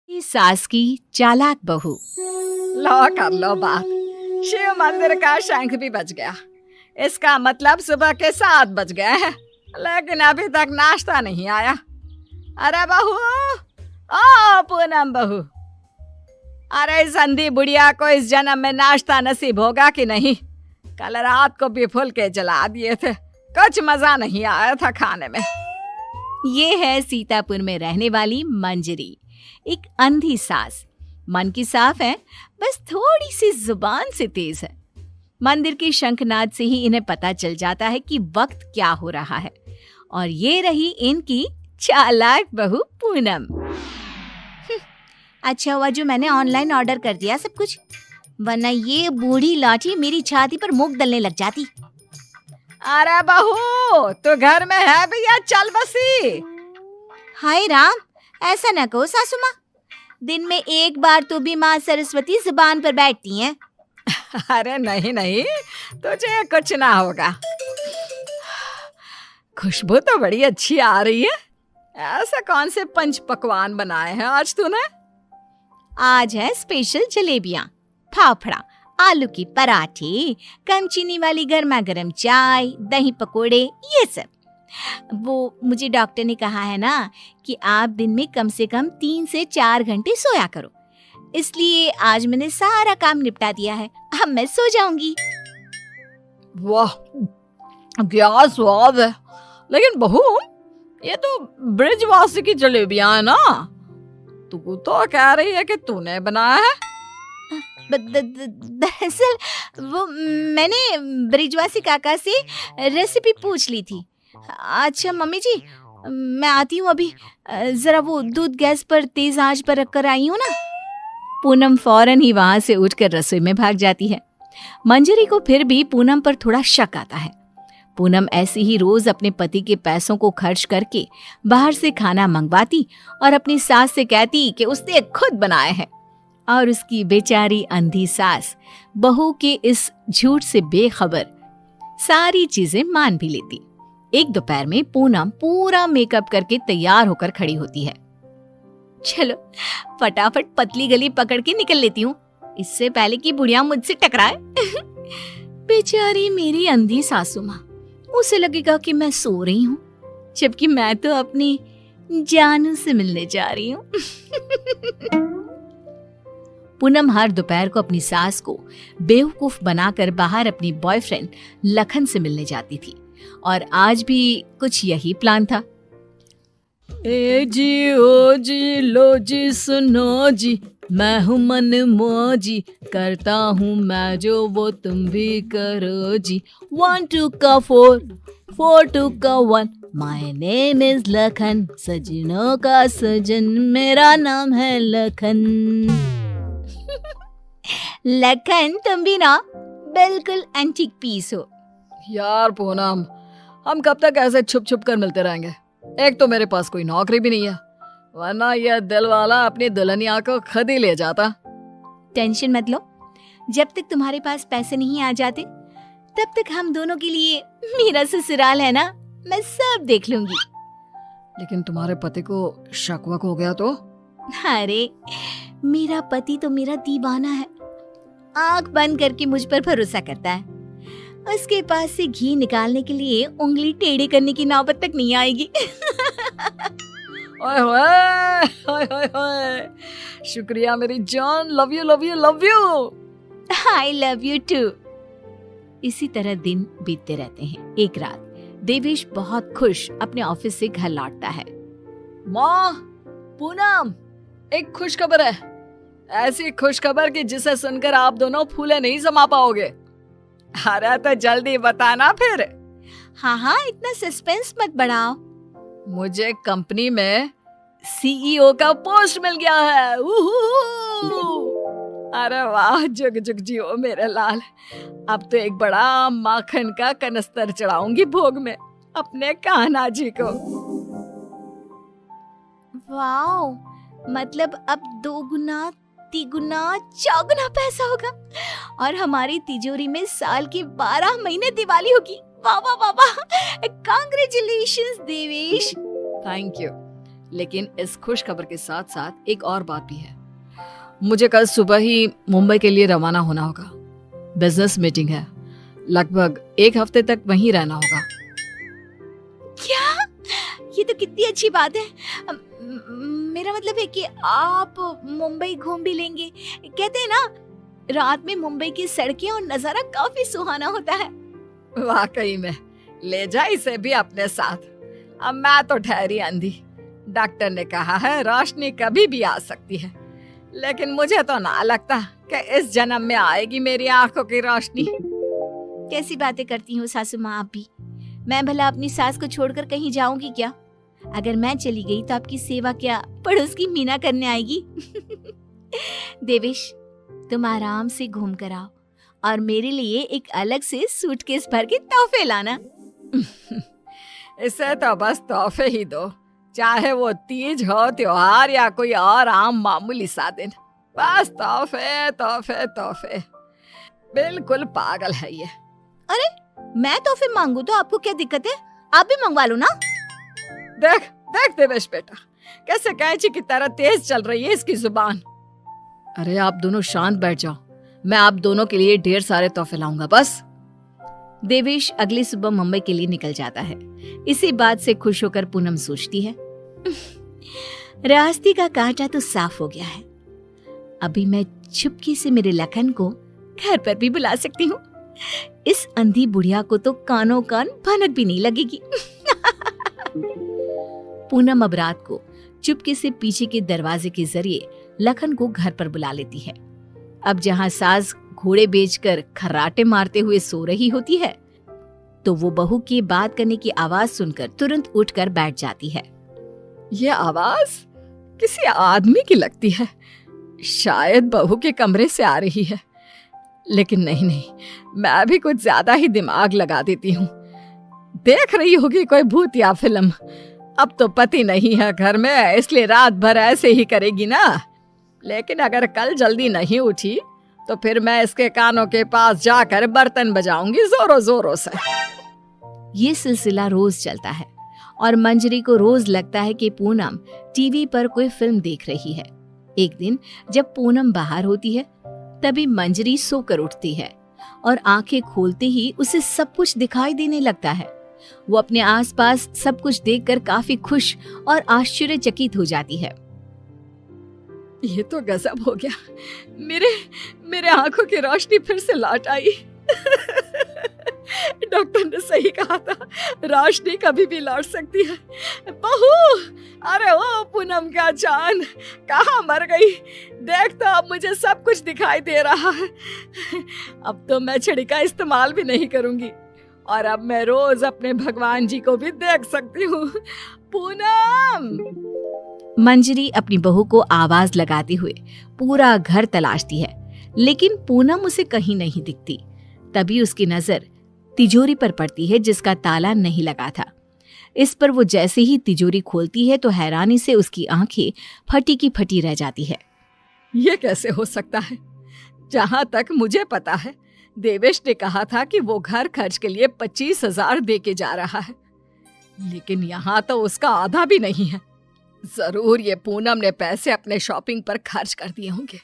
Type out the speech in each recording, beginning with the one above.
सास की चालाक बहू। लो कर लो बात। शिव मंदिर का शंख भी बज गया। इसका मतलब सुबह के 7 बज गए हैं, लेकिन अभी तक नाश्ता नहीं आया। अरे बहू, ओ पूनम बहू, अरे इस अंधी बुढ़िया को इस जन्म में नाश्ता नसीब होगा कि नहीं? कल रात को भी फुलके जला दिए थे, कुछ मजा नहीं आया था खाने में। ये है सीतापुर में रहने वाली मंजरी, एक अंधी सास। मन की साफ है, बस थोड़ी सी जुबान से तेज है। मंदिर के शंखनाद से ही इन्हें पता चल जाता है कि वक्त क्या हो रहा है। और ये रही इनकी चालाक बहू पूनम। अच्छा हुआ जो मैंने ऑनलाइन ऑर्डर कर दिया सब कुछ, वरना ये बूढ़ी लाठी मेरी छाती पर मूंग दलने लग जाती। अरे बहू, तू घर में है भैया, चल बसी। हाय राम, ऐसा न कहो सासू माँ, दिन में एक बार तो भी माँ सरस्वती जुबान पर बैठती हैं। अरे नहीं नहीं, तुझे कुछ ना होगा। खुशबू तो बड़ी अच्छी आ रही है। ऐसा कौन से पंच पकवान बनाए हैं आज तूने? आज है स्पेशल जलेबियाँ, फाफड़ा, आलू की पराठे, कम चीनी वाली गर्मा गर्म चाय, दही पकोड़े, ये सब। वो मुझे डॉक्टर ने कहा है ना कि आप दिन में कम से कम 3 से 4 घंटे सोया करो, इसलिए आज मैंने सारा काम निपटा दिया है। अब मैं सो जाऊंगी। वाह, क्या स्वाद है। लेकिन बहू, ये तो ब्रिजवासी की जलेबियां है ना? तू तो कह रही है कि तूने बनाया है। दरअसल वो मैंने ब्रिजवासी काका से रेसिपी पूछ ली थी। अच्छा मम्मी जी, मैं आती हूँ अभी, जरा वो दूध गैस पर तेज आंच पर रख कर आई हूँ ना। पूनम फौरन ही वहां से उठकर रसोई में भाग जाती है। मंजरी को फिर भी पूनम पर थोड़ा शक आता है। पूनम ऐसे ही रोज अपने पति के पैसों को खर्च करके बाहर से खाना मंगवाती और अपनी सास से कहती कि उसने खुद बनाया है। और उसकी बेचारी अंधी सास बहू के इस झूठ से बेखबर सारी चीजें मान भी लेती। एक दोपहर में पूनम पूरा मेकअप करके तैयार होकर खड़ी होती है। चलो फटाफट पतली गली पकड़ के निकल लेती हूँ, इससे पहले कि बुढ़िया मुझसे टकराए। बेचारी मेरी अंधी सासू माँ, उसे लगेगा कि मैं सो रही हूँ, जबकि मैं तो अपनी जानू से मिलने जा रही हूँ। पूनम हर दोपहर को अपनी सास को बेवकूफ बनाकर बाहर अपनी बॉयफ्रेंड लखन से मिलने जाती थी, और आज भी कुछ यही प्लान था। ए जी ओ जी लो जी सुनो जी, मैं हूँ मन मौजी, करता हूँ मैं जो वो तुम भी करो जी। 1 2 का 4, 4 2 का 1, माय नेम इज लखन, सजनों का सजन मेरा नाम है लखन। लखन, तुम भी ना बिल्कुल एंटीक पीस हो। यार पूनम, हम कब तक ऐसे छुप छुप कर मिलते रहेंगे? एक तो मेरे पास कोई नौकरी भी नहीं है, वरना यह दिल वाला अपनी दुल्हनिया को खुद ही ले जाता। टेंशन मत लो, जब तक तुम्हारे पास पैसे नहीं आ जाते तब तक हम दोनों के लिए मेरा ससुराल है ना, मैं सब देख लूंगी। लेकिन तुम्हारे पति को शक वक हो गया तो? अरे मेरा पति तो मेरा दीवाना है, आंख बंद करके मुझ पर भरोसा करता है। उसके पास से घी निकालने के लिए उंगली टेढ़ी करने की नौबत तक नहीं आएगी। ओए होए, ओए होए, शुक्रिया मेरी जान, love you love you love you. I love you too. इसी तरह दिन बीतते रहते हैं। एक रात देवेश बहुत खुश अपने ऑफिस से घर लौटता है। माँ, पूनम, एक खुश खबर है। ऐसी खुश खबर कि जिसे सुनकर आप दोनों फूले नहीं समा पाओगे। अरे तो जल्दी बताना फिर। हाँ हाँ, इतना सस्पेंस मत बढ़ाओ। मुझे कंपनी में सीईओ का पोस्ट मिल गया है। अरे वाह, जुग जुग जियो मेरे लाल। अब तो एक बड़ा माखन का कनस्तर चढ़ाऊंगी भोग में अपने कान्हा जी को। वाओ, मतलब अब 2 गुना 3 गुना 4 गुना पैसा होगा और हमारी तिजोरी में साल की 12 महीने दिवाली होगी। वाह वाह वाह वाह, कांग्रेचुलेशंस देवेश। Thank you. लेकिन इस खुश खबर के साथ साथ एक और बात भी है। मुझे कल सुबह ही मुंबई के लिए रवाना होना होगा। बिजनेस मीटिंग है, लगभग 1 हफ्ते तक वहीं रहना होगा। क्या? ये तो कितनी अच्छी बात है। मेरा मतलब है कि आप मुंबई घूम भी लेंगे। कहते हैं ना, रात में मुंबई की सड़कें और नजारा काफी सुहाना होता है। वाकई में, ले जा इसे भी अपने साथ। अब मैं तो ठहरी अंधी। डॉक्टर ने कहा है रोशनी कभी भी आ सकती है, लेकिन मुझे तो ना लगता कि इस जन्म में आएगी मेरी आंखों की रोशनी। कैसी बातें करती हो सासू माँ आप भी। मैं भला अपनी सास को छोड़कर कहीं जाऊंगी क्या? अगर मैं चली गई तो आपकी सेवा क्या पड़ोस की मीना करने आएगी? देवेश, तुम आराम से घूम कर आओ और मेरे लिए एक अलग से सूटकेस भर के तोहफे लाना। इसे तो बस तोहफे ही दो, चाहे वो तीज हो, त्योहार या कोई और आम मामूली सा दिन। बस तोहफे तोहफे तोहफे। बिल्कुल पागल है ये। अरे, मैं तोहफे मांगू तो आपको क्या दिक्कत है? आप भी मंगवा लो ना। देख देख देवेश बेटा, कैसे कैंची की तरह तेज चल रही है इसकी जुबान। अरे आप दोनों शांत बैठ जाओ, मैं आप दोनों के लिए ढेर सारे तोहफे लाऊंगा बस। देवेश अगली सुबह मुंबई के लिए निकल जाता है। इसी बात से खुश होकर पूनम सोचती है, रास्ते का कांटा तो साफ हो गया है। अभी मैं चुपके से मेरे लखन को घर पर भी बुला सकती हूँ। इस अंधी बुढ़िया को तो कानों कान भनक भी नहीं लगेगी। पूनम अब रात को चुपके से पीछे के दरवाजे के जरिए लखन को घर पर बुला लेती है। अब जहाँ सास घोड़े बेचकर खर्राटे मारते हुए सो रही होती है, तो वो बहू की बात करने की आवाज सुनकर तुरंत उठकर बैठ जाती है। ये आवाज किसी आदमी की लगती है, शायद बहू के कमरे से आ रही है। लेकिन नहीं, मैं भी कुछ ज्यादा ही दिमाग लगा देती हूँ। देख रही होगी कोई भूत या फिल्म। अब तो पति नहीं है घर में, इसलिए रात भर ऐसे ही करेगी ना। लेकिन अगर कल जल्दी नहीं उठी तो फिर मैं इसके कानों के पास जाकर बर्तन बजाऊंगी जोरों जोरों से। ये सिलसिला रोज चलता है और मंजरी को रोज लगता है कि पूनम टीवी पर कोई फिल्म देख रही है। एक दिन जब पूनम बाहर होती है, तभी मंजरी सोकर उठती है और आंखें खोलते ही उसे सब कुछ दिखाई देने लगता है। वो अपने आसपास सब कुछ देखकर काफी खुश और आश्चर्यचकित हो जाती है। ये तो गजब हो गया, मेरे आंखों की रोशनी फिर से लौट आई। डॉक्टर ने सही कहा था, रोशनी कभी भी लौट सकती है। बहू, अरे ओ पूनम का जान, कहाँ मर गई? देख तो अब मुझे सब कुछ दिखाई दे रहा है। अब तो मैं छड़ी का इस्तेमाल भी नहीं करूंगी और अब मैं रोज अपने भगवान जी को भी देख सकती हूँ। पूनम! मंजरी अपनी बहू को आवाज लगाते हुए पूरा घर तलाशती है, लेकिन पूनम उसे कहीं नहीं दिखती। तभी उसकी नजर तिजोरी पर पड़ती है जिसका ताला नहीं लगा था। इस पर वो जैसे ही तिजोरी खोलती है तो हैरानी से उसकी आंखें फटी की फटी रह जाती है। ये कैसे हो सकता है? जहां तक मुझे पता है, देवेश ने कहा था कि वो घर खर्च के लिए 25,000 दे के जा रहा है, लेकिन यहाँ तो उसका आधा भी नहीं है। जरूर ये पूनम ने पैसे अपने शॉपिंग पर खर्च कर दिए होंगे।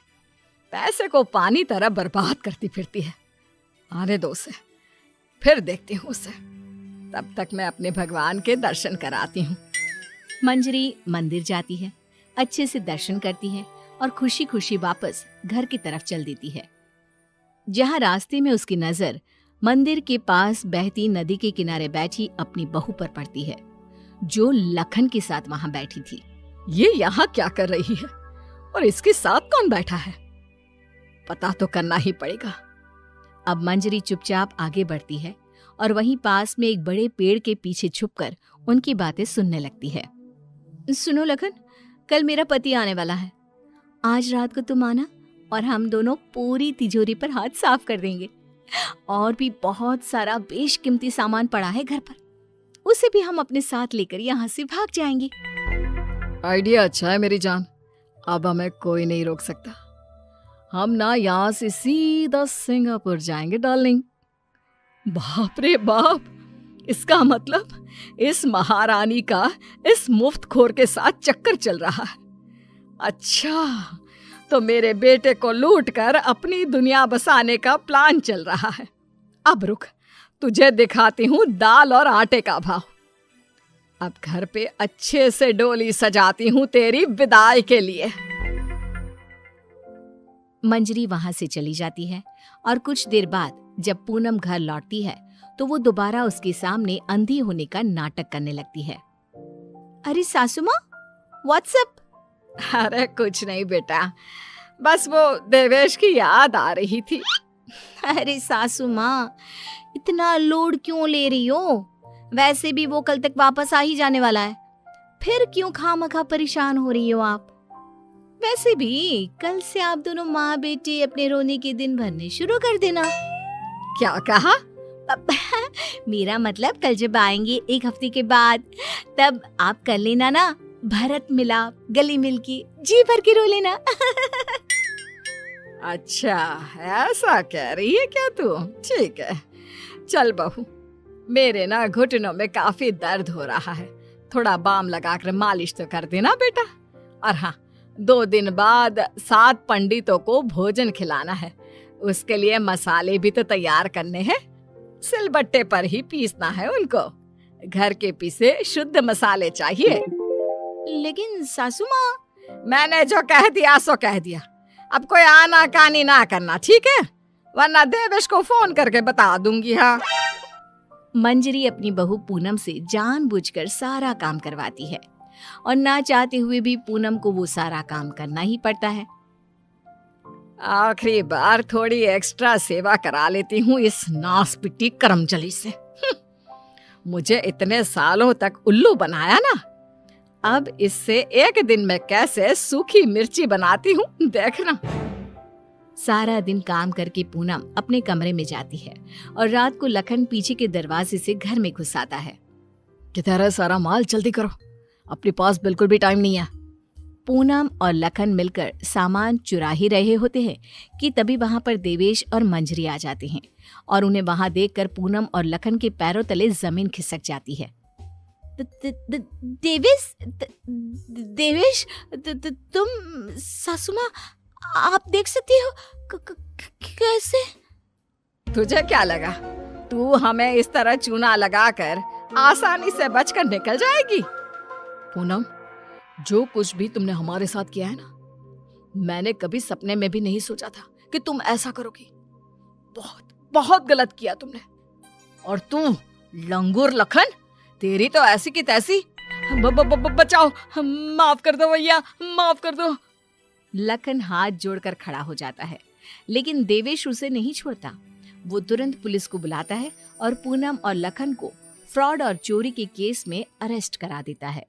पैसे को पानी तरह बर्बाद करती फिरती है। आने दो उसे, फिर देखती हूँ उसे। तब तक मैं अपने भगवान के दर्शन कराती हूँ। मंजरी मंदिर जाती है, अच्छे से दर्शन करती है और खुशी खुशी वापस घर की तरफ चल देती है। जहाँ रास्ते में उसकी नजर मंदिर के पास बहती नदी के किनारे बैठी अपनी बहू पर पड़ती है, जो लखन के साथ वहां बैठी थी। ये यहाँ क्या कर रही है और इसके साथ कौन बैठा है? पता तो करना ही पड़ेगा। अब मंजरी चुपचाप आगे बढ़ती है और वहीं पास में एक बड़े पेड़ के पीछे छुपकर उनकी बातें सुनने लगती है। सुनो लखन, कल मेरा पति आने वाला है। आज रात को तुम आना और हम दोनों पूरी तिजोरी पर हाथ साफ कर देंगे। और भी बहुत सारा बेशकीमती सामान पड़ा है घर पर, उसे भी हम अपने साथ लेकर यहाँ से भाग जाएंगे। आइडिया अच्छा है मेरी जान, अब हमें कोई नहीं रोक सकता। हम ना यहाँ से सीधा सिंगापुर जाएंगे डार्लिंग। बाप रे बाप, इसका मतलब इस महारानी का इस मुफ्तखोर के साथ चक्कर चल रहा है। अच्छा, तो मेरे बेटे को लूट कर अपनी दुनिया बसाने का प्लान चल रहा है। अब रुक, तुझे दिखाती हूँ दाल और आटे का भाव। अब घर पे अच्छे से डोली सजाती हूँ तेरी विदाई के लिए। मंजरी वहां से चली जाती है और कुछ देर बाद जब पूनम घर लौटती है तो वो दोबारा उसके सामने अंधी होने का नाटक करने लगती है। अरे सासू माँ, व्हाट्सएप? अरे कुछ नहीं बेटा, बस वो देवेश की याद आ रही थी। अरे सासू माँ, इतना लोड क्यों ले रही हो? वैसे भी वो कल तक वापस आ ही जाने वाला है, फिर क्यों खामखा परेशान हो रही हो आप? वैसे भी कल से आप दोनों माँ बेटे अपने रोने के दिन भरने शुरू कर देना। क्या कहा? मेरा मतलब कल जब आएंगे 1 हफ्ते के बाद, तब आप कर लेना ना भरत मिलाप, गली मिलके जी भर के रो लेना। अच्छा, ऐसा कह रही है क्या तू? ठीक है, चल बहू, मेरे ना घुटनों में काफी दर्द हो रहा है, थोड़ा बाम लगाकर मालिश तो कर देना बेटा। और हाँ, 2 दिन बाद 7 पंडितों को भोजन खिलाना है, उसके लिए मसाले भी तो तैयार करने हैं। सिलबट्टे पर ही पीसना है उनको, घर के पिसे शुद्ध मसाले चाहिए। लेकिन सासू माँ, मैंने जो कह दिया सो कह दिया, अब कोई आना कानी ना करना, ठीक है? वरना देवेश को फोन करके बता दूंगी। हाँ। मंजरी अपनी बहू पूनम से जानबूझकर सारा काम करवाती है और ना चाहते हुए भी पूनम को वो सारा काम करना ही पड़ता है। आखिरी बार थोड़ी एक्स्ट्रा सेवा करा लेती हूँ इस नासपिट्टी कर्मचली से। मुझे इतने सालों तक उल्लू बनाया ना, अब इससे एक दिन में कैसे सूखी मिर्ची बनाती हूँ देखना। सारा दिन काम करके पूनम अपने कमरे में जाती है और रात को लखन पीछे के दरवाजे से घर में घुस आता है। किधर है सारा माल? जल्दी करो, अपने पास बिल्कुल भी टाइम नहीं है। पूनम और लखन मिलकर सामान चुरा ही रहे होते हैं कि तभी वहां पर देवेश और मंजरी आ जाते हैं और उन्हें वहां देखकर पूनम और लखन के पैरों तले जमीन खिसक जाती है। देवेश, तुम? सासू माँ, आप देख सकती हो? कैसे? तुझे क्या लगा तू हमें इस तरह चूना लगाकर आसानी से बचकर निकल जाएगी? पूनम, जो कुछ भी तुमने हमारे साथ किया है ना, मैंने कभी सपने में भी नहीं सोचा था कि तुम ऐसा करोगी। बहुत बहुत गलत किया तुमने। और तू लंगूर लखन, तेरी तो ऐसी की तैसी। बचाओ, माफ कर दो भैया, माफ कर दो। लखन हाथ जोड़कर खड़ा हो जाता है, लेकिन देवेश उसे नहीं छोड़ता। वो तुरंत पुलिस को बुलाता है और पूनम और लखन को फ्रॉड और चोरी के केस में अरेस्ट करा देता है।